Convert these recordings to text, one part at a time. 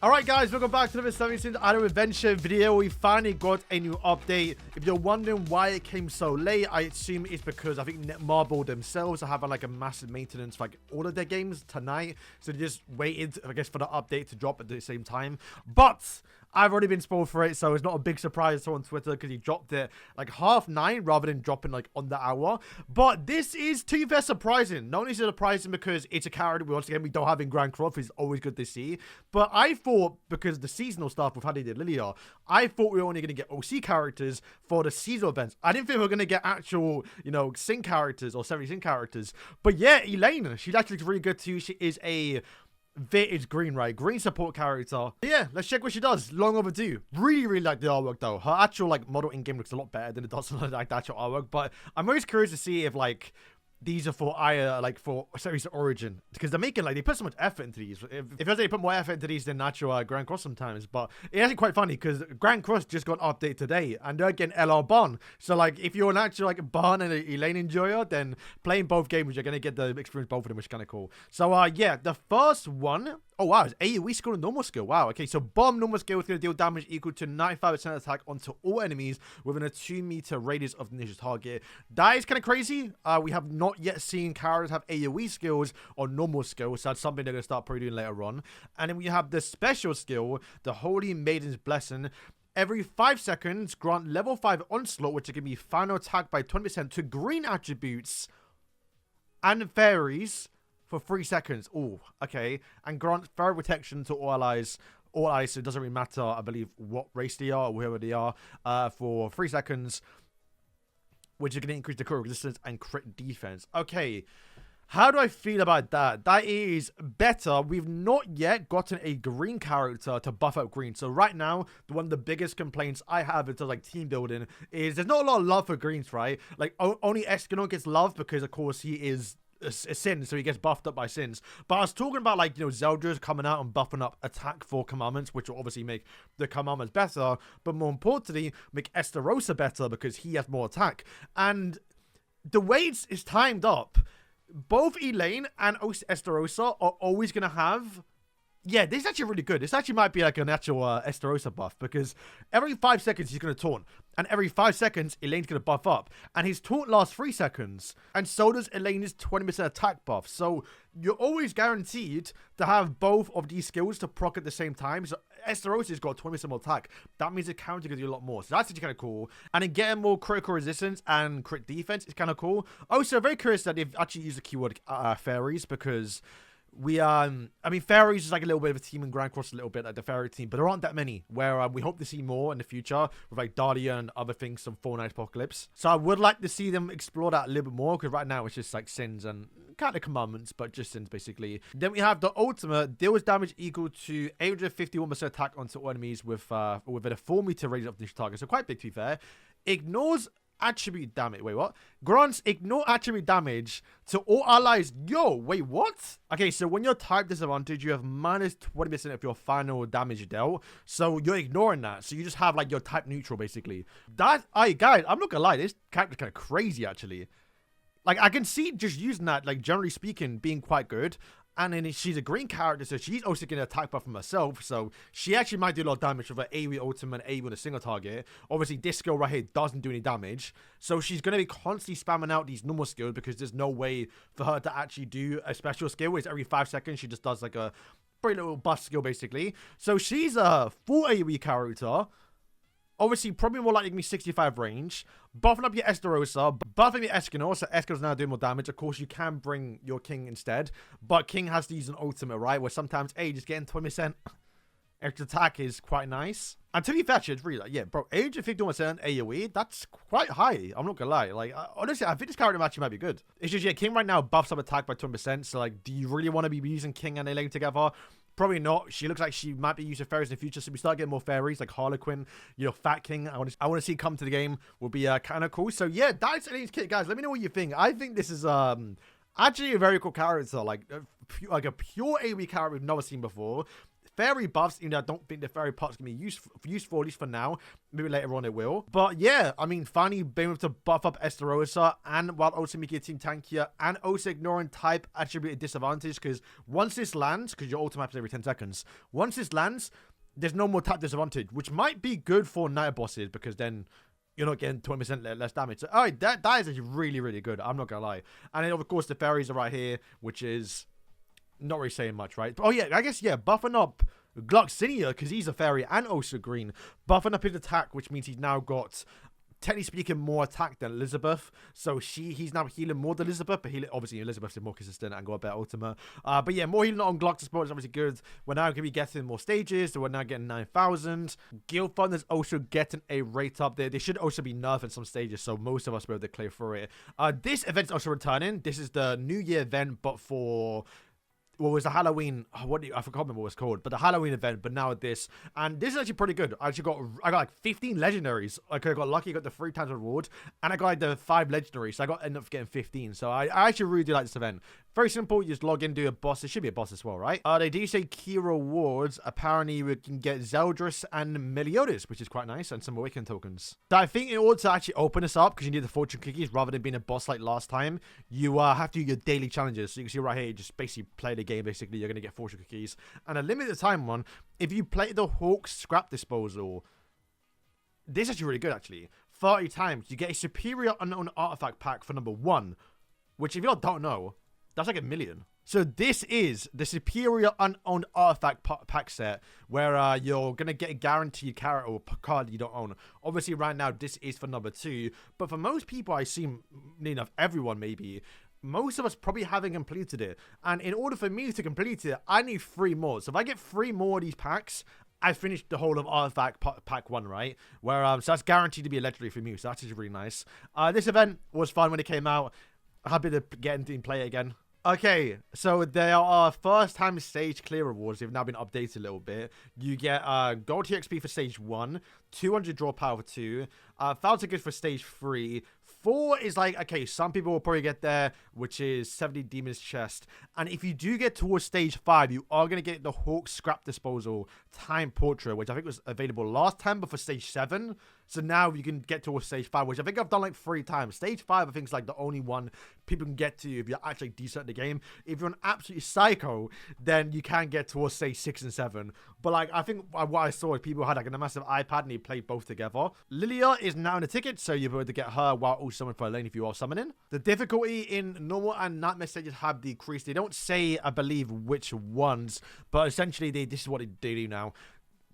Alright guys, welcome back to the 17th Island Adventure video. We finally got a new update. If you're wondering why it came so late, I assume it's because I think Netmarble themselves are having like a massive maintenance for like all of their games tonight. So they just waited, I guess, for the update to drop at the same time. But I've already been spoiled for it, so it's not a big surprise on Twitter because he dropped it like 9:30 rather than dropping like on the hour. But this is, to be fair, surprising. Not only is it surprising because it's a character once again we don't have in Grand Croft, is always good to see. But I thought, because the seasonal stuff with how they did Lilia, I thought we were only going to get OC characters for the seasonal events. I didn't think we were going to get actual, you know, Sing characters or 70 Sing characters. But yeah, Elaine, she actually looks really good too. She is a vintage green, right? Green support character. But yeah, let's check what she does. Long overdue. Really like the artwork though. Her actual like model in game looks a lot better than it does on like the actual artwork. But I'm always curious to see if like these are for like for series origin, because they're making like they put so much effort into these. If they put more effort into these than natural Grand Cross sometimes. But it's actually quite funny because Grand Cross just got updated today and they're getting LR Barn. So like if you're an actual like Barn and Elaine enjoyer, then playing both games you're gonna get the experience both of them, which is kind of cool. So yeah, the first one, oh wow, it's AoE skill and normal skill. Wow, okay, so bomb normal skill is going to deal damage equal to 95% attack onto all enemies within a 2-meter radius of the initial target. That is kind of crazy. We have not yet seen characters have AoE skills or normal skills, so that's something they're going to start probably doing later on. And then we have the special skill, the Holy Maiden's Blessing. Every 5 seconds, grant level 5 onslaught, which can be final attack by 20% to green attributes and fairies for 3 seconds. Oh, okay. And grant fairy protection to all allies. All allies, so it doesn't really matter, I believe, what race they are or whoever they are, for 3 seconds, which is going to increase the crit resistance and crit defense. Okay, how do I feel about that? That is better. We've not yet gotten a green character to buff up green. So right now, one of the biggest complaints I have in terms of like team building is there's not a lot of love for greens, right? Like only Escanor gets love because of course he is a sin, so he gets buffed up by sins. But I was talking about like, you know, Zelda's coming out and buffing up attack for commandments, which will obviously make the commandments better, but more importantly make Estarossa better because he has more attack. And the way it's timed up, both Elaine and Estarossa are always going to have, yeah, this is actually really good. This actually might be like an actual Estarossa buff, because every 5 seconds he's going to taunt. And every 5 seconds, Elaine's going to buff up. And his taunt lasts 3 seconds. And so does Elaine's 20% attack buff. So you're always guaranteed to have both of these skills to proc at the same time. So Estarossa's got 20% more attack. That means the counter can do a lot more. So that's actually kind of cool. And then getting more critical resistance and crit defense is kind of cool. Also, very curious that they've actually used the keyword fairies, because we I mean, fairies is like a little bit of a team in Grand Cross, a little bit like the fairy team, but there aren't that many, where we hope to see more in the future with like Dahlia and other things, some Fortnite Apocalypse. So I would like to see them explore that a little bit more, because right now it's just like sins and kind of commandments, but just sins basically. Then we have the ultimate, deals damage equal to 851% attack onto all enemies with within a 4-meter radius of the target, so quite big to be fair. Ignores attribute damage. Wait, what? Grants ignore attribute damage to all allies. Yo, wait, what? Okay, so when you're type disadvantage, you have minus 20% of your final damage dealt. So you're ignoring that. So you just have like your type neutral basically. That, guys, I'm not gonna lie, this character's kind of crazy actually. Like I can see just using that, like generally speaking, being quite good. And then she's a green character, so she's also getting an attack buff from herself. So she actually might do a lot of damage with her AoE ultimate and AoE with a single target. Obviously, this skill right here doesn't do any damage. So she's going to be constantly spamming out these normal skills, because there's no way for her to actually do a special skill. It's every 5 seconds she just does like a pretty little buff skill basically. So she's a full AoE character. Obviously, probably more likely to be 65 range. Buffing up your Estarossa, buffing your Escanor, so Escanor's now doing more damage. Of course, you can bring your King instead, but King has to use an ultimate, right? Where sometimes, just getting 20% extra attack is quite nice. And to be fair, it's really like, yeah, bro, 51% AoE, that's quite high. I'm not gonna lie. Like, honestly, I think this character actually might be good. It's just, yeah, King right now buffs up attack by 20%, so like, do you really want to be using King and Elaine together? Probably not. She looks like she might be using fairies in the future, so we start getting more fairies like Harlequin, you know, Fat King. I want to see come to the game. Will be kind of cool. So yeah, that's Elaine's kit, guys. Let me know what you think. I think this is actually a very cool character, like a pure AoE character we've never seen before. fairy buffs, I don't think the fairy buffs can be useful, at least for now. Maybe later on it will. But yeah, I mean, finally being able to buff up Estarossa, and while also making your team tankier, and also ignoring type attributed disadvantage, because once this lands, because your ultimate happens every 10 seconds, once this lands, there's no more type disadvantage, which might be good for night bosses, because then you're not getting 20% less damage. So, alright, that is actually really, really good. I'm not gonna lie. And then, of course, the fairies are right here, which is not really saying much, right? Oh, yeah, I guess, yeah, buffing up Gluxinia, because he's a fairy and also green. Buffing up his attack, which means he's now got, technically speaking, more attack than Elizabeth. So he's now healing more than Elizabeth, but obviously Elizabeth's more consistent and got a better ultimate. But yeah, more healing on Glux, I suppose, is obviously good. We're now going to be getting more stages, so we're now getting 9,000. Guild Fund is also getting a rate up there. They should also be nerfed in some stages, so most of us will be able to clear through it. This event's also returning. This is the New Year event, but for... what was the Halloween, I forgot what it was called, but the Halloween event, but now this, and this is actually pretty good. I got like 15 legendaries. Like, I got lucky, got the 3 times reward, and I got like the 5 legendaries, so I ended up getting 15, so I actually really do like this event. Very simple, you just log in, do a boss. It should be a boss as well, right? They do say key rewards. Apparently, we can get Zeldris and Meliodas, which is quite nice, and some Awakening tokens. So I think in order to actually open this up, because you need the fortune cookies, rather than being a boss like last time, you have to do your daily challenges. So you can see right here, you just basically play the game, basically, you're going to get fortune cookies. And a limited time one, if you play the Hawk scrap disposal, this is actually really good, actually. 30 times, you get a superior unknown artifact pack for number 1, which if you don't know, that's like 1 million. So this is the superior unowned artifact pack set, where you're going to get a guaranteed character or card you don't own. Obviously, right now, this is for number 2. But for most people, I assume, enough, everyone maybe, most of us probably haven't completed it. And in order for me to complete it, I need 3 more. So if I get 3 more of these packs, I finished the whole of Artifact Pack 1, right? Where so that's guaranteed to be a legendary for me. So that's just really nice. This event was fun when it came out. Happy to get into and play it again. Okay, so there are first-time stage clear rewards. They've now been updated a little bit. You get gold TXP for stage 1, 200 draw power for 2, 1,000 goods for stage 3. 4 is like, okay, some people will probably get there, which is 70 Demon's Chest. And if you do get towards stage 5, you are going to get the Hawk Scrap Disposal Time Portrait, which I think was available last time, but for stage 7. So now you can get towards stage 5, which I think I've done like 3 times. Stage 5, I think, is like the only one people can get to if you're actually decent at the game. If you're an absolute psycho, then you can get towards stage 6 and 7. But like, I think what I saw is people had like a massive iPad and they played both together. Lilia is now in the ticket, so you'll be able to get her while also summon for Elaine if you are summoning. The difficulty in normal and nightmare stages have decreased. They don't say, I believe, which ones, but essentially this is what they do now.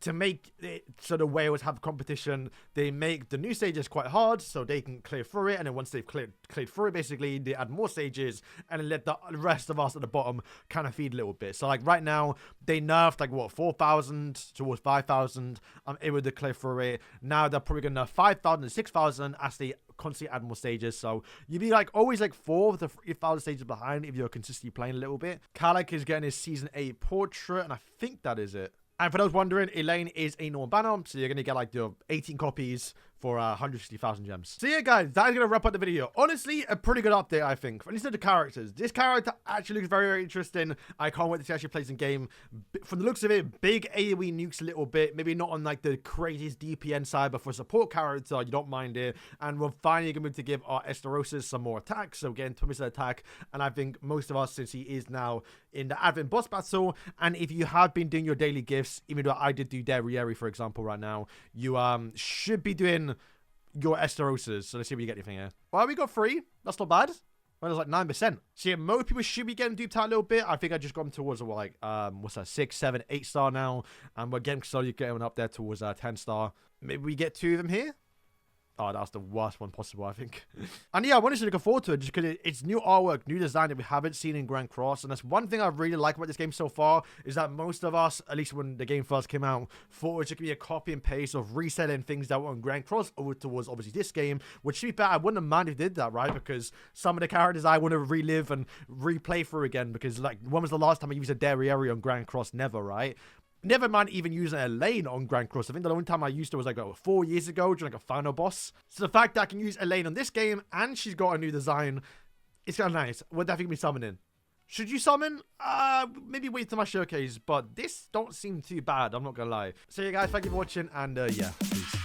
To make it so the whales have competition, they make the new stages quite hard so they can clear through it, and then once they've cleared through it, basically they add more stages and then let the rest of us at the bottom kind of feed a little bit. So like right now they nerfed like what, 4,000 towards 5,000. I'm able to clear through it. Now they're probably gonna nerf 5,000 and 6,000 as they constantly add more stages, so you'd be like always like 4 to 3,000 stages behind if you're consistently playing a little bit. Kalak is getting his season 8 portrait, and I think that is it. And for those wondering, Elaine is a normal banner, so you're going to get like your 18 copies for 160,000 gems. So yeah, guys, that is going to wrap up the video. Honestly, a pretty good update, I think. At least to the characters. This character actually looks very, very interesting. I can't wait to see how she plays in game. From the looks of it, big AoE nukes a little bit. Maybe not on like the craziest DPN side, but for a support character, you don't mind it. And we're finally going to give our Estarossa some more attacks. So again, 20% attack. And I think most of us, since he is now in the Advent boss battle, and if you have been doing your daily gifts, even though I did do Derriere, for example, right now, you should be doing your Estarossas. So let's see if we get anything here. Well, we got 3. That's not bad. Well, it's like 9%. So yeah, most people should be getting duped out a little bit. I think I just got them towards like what's that, 6, 7, 8 star now, and we're getting slowly getting up there towards 10 star. Maybe we get 2 of them here. Oh, that's the worst one possible, I think. And yeah, I wanted to look forward to it just because it's new artwork, new design that we haven't seen in Grand Cross. And that's one thing I really like about this game so far, is that most of us, at least when the game first came out, thought it was just going to be a copy and paste of reselling things that were on Grand Cross over towards obviously this game. Which, to be fair, I wouldn't have minded if they did that, right? Because some of the characters I want to relive and replay through again. Because like, when was the last time I used a Derriere on Grand Cross? Never, right? Never mind even using Elaine on Grand Cross. I think the only time I used her was like 4 years ago during like a final boss. So the fact that I can use Elaine on this game and she's got a new design, it's kind of nice. We're definitely be summoning. Should you summon? Maybe wait till my showcase, but this don't seem too bad. I'm not gonna lie. So yeah, guys, thank you for watching, and yeah, peace.